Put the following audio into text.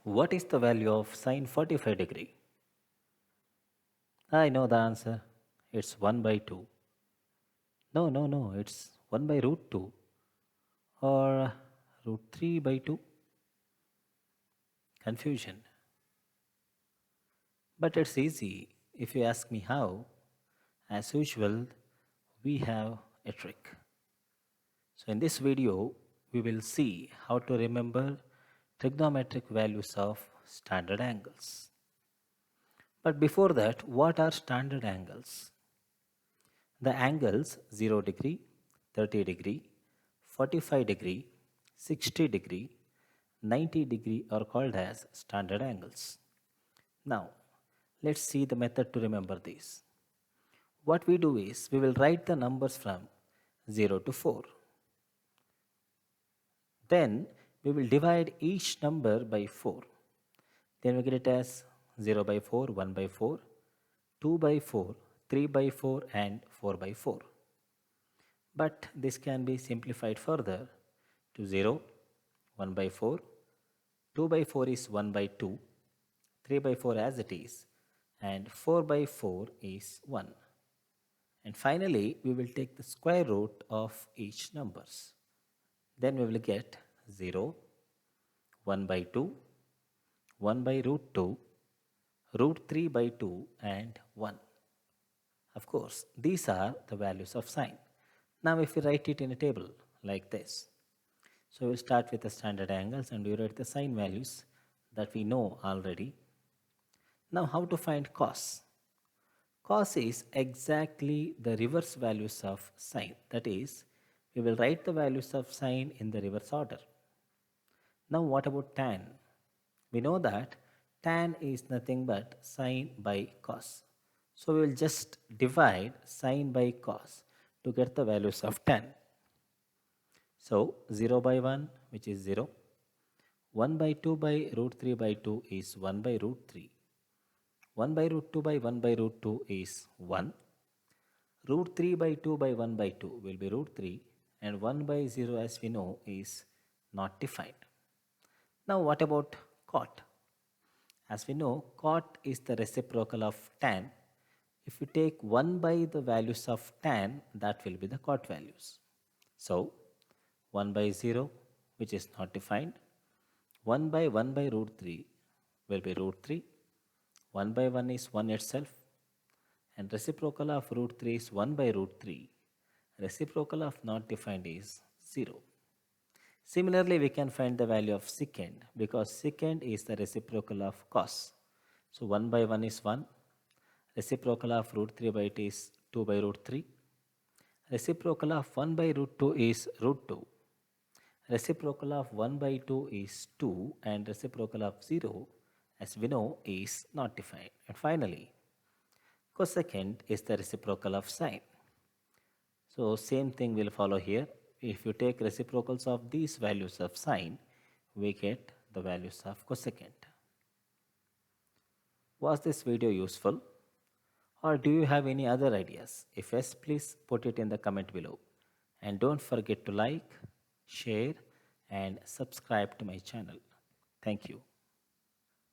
What is the value of sine 45 degree? I know the answer. It's 1 by 2. No, it's 1 by root 2 or root 3 by 2. Confusion. But it's easy if you ask me how. As usual, we have a trick. So in this video, we will see how to remember trigonometric values of standard angles. But before that, what are standard angles? The angles 0 degree, 30 degree, 45 degree, 60 degree, 90 degree are called as standard angles. Now, let's see the method to remember these. What we do is we will write the numbers from 0 to 4. Then we will divide each number by 4. Then we get it as 0 by 4, 1 by 4, 2 by 4, 3 by 4 and 4 by 4. But this can be simplified further to 0, 1 by 4, 2 by 4 is 1 by 2, 3 by 4 as it is, and 4 by 4 is 1. And finally, we will take the square root of each numbers. Then we will get 0, 1 by 2, 1 by root 2, root 3 by 2 and 1. Of course, these are the values of sine. Now if we write it in a table like this. So we'll start with the standard angles and we write the sine values that we know already. Now how to find cos? Cos is exactly the reverse values of sine. That is, we will write the values of sine in the reverse order. Now what about tan? We know that tan is nothing but sine by cos. So we will just divide sine by cos to get the values of tan. So 0 by 1, which is 0. 1 by 2 by root 3 by 2 is 1 by root 3. 1 by root 2 by 1 by root 2 is 1. Root 3 by 2 by 1 by 2 will be root 3 and 1 by 0 as we know is not defined. Now what about cot? As we know, cot is the reciprocal of tan. If we take 1 by the values of tan, that will be the cot values. So 1 by 0, which is not defined, 1 by root 3 will be root 3. 1 by 1 is 1 itself. And reciprocal of root 3 is 1 by root 3. Reciprocal of not defined is 0. Similarly, we can find the value of secant because secant is the reciprocal of cos. So 1 by 1 is 1. Reciprocal of root 3 by 2 is 2 by root 3. Reciprocal of 1 by root 2 is root 2. Reciprocal of 1 by 2 is 2 and reciprocal of 0 as we know is not defined. And finally, cosecant is the reciprocal of sine. So same thing will follow here. If you take reciprocals of these values of sine, we get the values of cosecant. Was this video useful? Or do you have any other ideas? If yes, please put it in the comment below. And don't forget to like, share and subscribe to my channel. Thank you.